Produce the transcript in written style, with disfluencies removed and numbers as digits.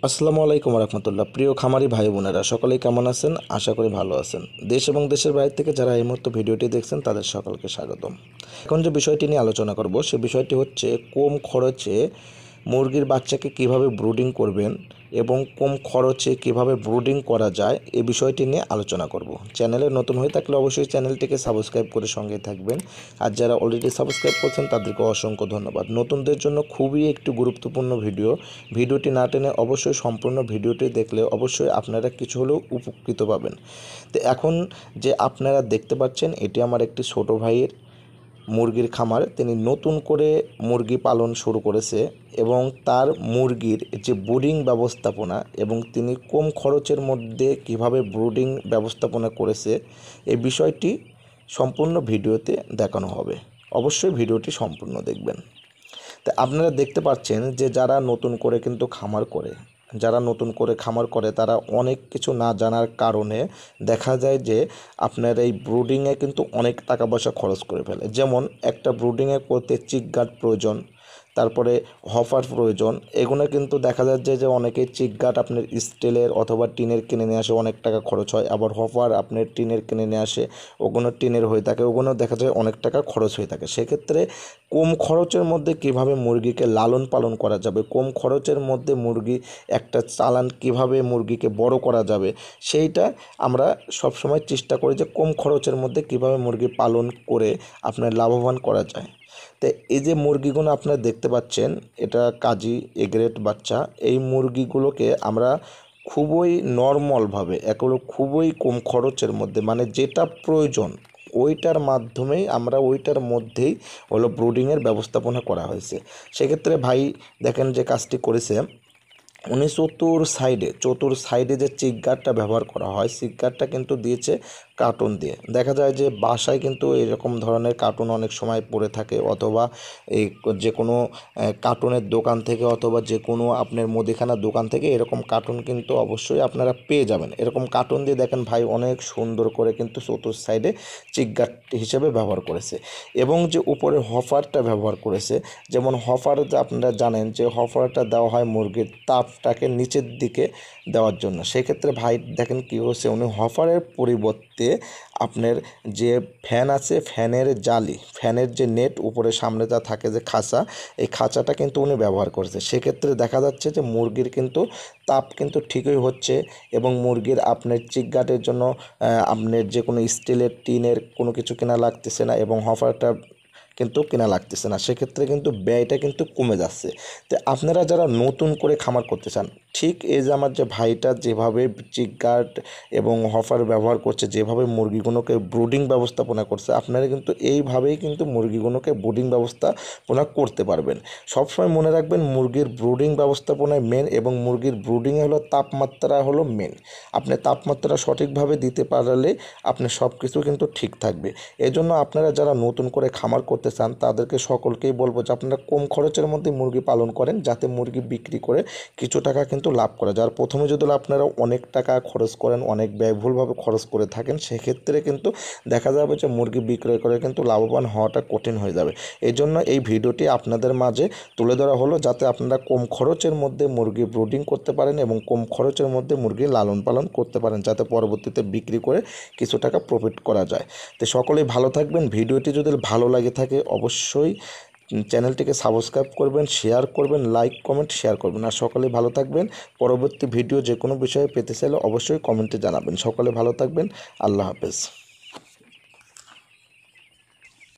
আসসালামু আলাইকুম রহমতুল্লাহ। প্রিয় খামারি ভাই বোনেরা সকলেই কেমন আছেন? আশা করি ভালো আছেন। দেশ এবং দেশের বাইরে থেকে যারা এই মুহূর্তে ভিডিওটি দেখছেন তাদের সকলকে স্বাগতম। এখন যে বিষয়টি নিয়ে আলোচনা করব সে বিষয়টি হচ্ছে কম খরচে মুরগির বাচ্চাকে কিভাবে ব্রুডিং করবেন এবং কম খরচে কিভাবে ব্রুডিং করা যায় এই বিষয়টি নিয়ে আলোচনা করব। চ্যানেলে নতুন হয়ে থাকলে অবশ্যই চ্যানেলটিকে সাবস্ক্রাইব করে সঙ্গে থাকবেন, আর যারা অলরেডি সাবস্ক্রাইব করছেন তাদেরকে অসংখ্য ধন্যবাদ। নতুনদের জন্য খুবই একটি গুরুত্বপূর্ণ ভিডিওটি না টেনে অবশ্যই সম্পূর্ণ ভিডিওটি দেখলে অবশ্যই আপনারা কিছু হলেও উপকৃত পাবেন। তো এখন যে আপনারা দেখতে পাচ্ছেন এটি আমার একটি ছোট ভাইয়ের মুরগির খামার। তিনি নতুন করে মুরগি পালন শুরু করেছে এবং তার মুরগির যে ব্রুডিং ব্যবস্থাপনা এবং তিনি কম খরচের মধ্যে কিভাবে ব্রুডিং ব্যবস্থাপনা করেছে এই বিষয়টি সম্পূর্ণ ভিডিওতে দেখানো হবে। অবশ্যই ভিডিওটি সম্পূর্ণ দেখবেন। তা আপনারা দেখতে পাচ্ছেন যে যারা নতুন করে কিন্তু খামার করে তারা অনেক কিছু না জানার কারণে দেখা যায় যে আপনার এই ব্রুডিংয়ে কিন্তু অনেক টাকা পয়সা খরচ করে ফেলে। যেমন একটা ব্রুডিংয়ে করতে চিক গার্ড প্রয়োজন, তারপরে হফার প্রয়োজন। এগুলো কিন্তু দেখা যাচ্ছে যে অনেকেই চিক গার্ড আপনার স্টিলের অথবা টিনের কিনে নিয়ে আসে, অনেক টাকা খরচ হয়। আবার হফার আপনার টিনের কিনে নিয়ে আসে, ওগুলো টিনের হয়ে থাকে, ওগুলো দেখা যায় অনেক টাকা খরচ হয়ে থাকে। সেক্ষেত্রে কম খরচের মধ্যে কিভাবে মুরগিকে লালন পালন করা যাবে, কম খরচের মধ্যে মুরগি একটা চালান কিভাবে মুরগিকে বড় করা যাবে, সেইটা আমরা সবসময় চেষ্টা করি যে কম খরচের মধ্যে কিভাবে মুরগি পালন করে আপনার লাভবান করা যায়। তো এই যে মুরগিগুলো আপনারা দেখতে পাচ্ছেন এটা কাজী এগ্রেড বাচ্চা। এই মুরগিগুলোকে আমরা খুবই নর্মালভাবে এগুলো খুবই কম খরচের মধ্যে মানে যেটা প্রয়োজন ওইটার মাধ্যমেই আমরা ওইটার মধ্যেই হলো ব্রুডিংয়ের ব্যবস্থাপনা করা হয়েছে। সেক্ষেত্রে ভাই দেখেন যে কাজটি করেছে, উনি চতুর সাইডে যে চিক গার্ডটা ব্যবহার করা হয়, চিক গার্ডটা কিন্তু দিয়েছে কার্টুন দিয়ে। দেখা যায় যে বাসায় কিন্তু এরকম ধরনের কার্টুন অনেক সময় পড়ে থাকে, অথবা এই যে কোনো কার্টুনের দোকান থেকে অথবা যে কোনো আপনার মুদিখানার দোকান থেকে এরকম কার্টুন কিন্তু অবশ্যই আপনারা পেয়ে যাবেন। এরকম কার্টুন দিয়ে দেখেন ভাই অনেক সুন্দর করে কিন্তু চতুর সাইডে চিক গার্ড হিসেবে ব্যবহার করেছে এবং যে উপরে হফারটা ব্যবহার করেছে। যেমন হফার আপনারা জানেন যে হফারটা দেওয়া হয় মুরগির তাপটাকে নিচের দিকে দেওয়ার জন্য। সেক্ষেত্রে ভাই দেখেন কী হচ্ছে, উনি হফারের পরিবর্তে আপনার যে ফ্যান আছে ফ্যানের যে নেট উপরে সামনে যা থাকে যে খাঁচা, এই খাঁচাটা কিন্তু উনি ব্যবহার করেছে। সেক্ষেত্রে দেখা যাচ্ছে যে মুরগির কিন্তু তাপ কিন্তু ঠিকই হচ্ছে এবং মুরগির আপনার চিক গার্ডের জন্য আপনার যে কোনো স্টিলের টিনের কোনো কিছু কেনা লাগতেছে না এবং হফারটা কিন্তু কেনা লাগতেছে না। সেক্ষেত্রে কিন্তু ব্যয়টা কিন্তু কমে যাচ্ছে। তো আপনারা যারা নতুন করে খামার করতে চান, ঠিক এই যে আমার যে ভাইটা যেভাবে চিক গার্ড এবং হফার ব্যবহার করছে, যেভাবে মুরগিগুলোকে ব্রুডিং ব্যবস্থাপনা করছে, আপনারা কিন্তু এইভাবেই কিন্তু মুরগিগুলোকে ব্রুডিং ব্যবস্থাপনা করতে পারবেন। সবসময় মনে রাখবেন মুরগির ব্রুডিং ব্যবস্থাপনায় মেন এবং মুরগির ব্রুডিংয়ে হলো তাপমাত্রা হলো মেন। আপনি তাপমাত্রা সঠিকভাবে দিতে পারলে আপনার সব কিছু কিন্তু ঠিক থাকবে। এজন্য আপনারা যারা নতুন করে খামার করতে চান তাদেরকে সকলকেই বলবো যে আপনারা কম খরচের মধ্যে মুরগি পালন করেন, যাতে মুরগি বিক্রি করে কিছু টাকা কিন্তু লাভ করা যায়। আর প্রথমে যদি আপনারা অনেক টাকা খরচ করেন, অনেক ব্যয়বহুলভাবে খরচ করে থাকেন, সেক্ষেত্রে কিন্তু দেখা যাবে যে মুরগি বিক্রয় করে কিন্তু লাভবান হওয়াটা কঠিন হয়ে যাবে। এই জন্য এই ভিডিওটি আপনাদের মাঝে তুলে ধরা হলো, যাতে আপনারা কম খরচের মধ্যে মুরগি ব্রুডিং করতে পারেন এবং কম খরচের মধ্যে মুরগি লালন পালন করতে পারেন, যাতে পরবর্তীতে বিক্রি করে কিছু টাকা প্রফিট করা যায়। তো সকলেই ভালো থাকবেন। ভিডিওটি যদি ভালো লাগে থাকে অবশ্যই চ্যানেলটিকে সাবস্ক্রাইব করবেন, শেয়ার করবেন, লাইক কমেন্ট শেয়ার করবেন। আর সকলেই ভালো থাকবেন। পরবর্তী ভিডিও যে কোনো বিষয়ে পেতে চাইলে অবশ্যই কমেন্টে জানাবেন। সকলে ভালো থাকবেন। আল্লাহ হাফেজ।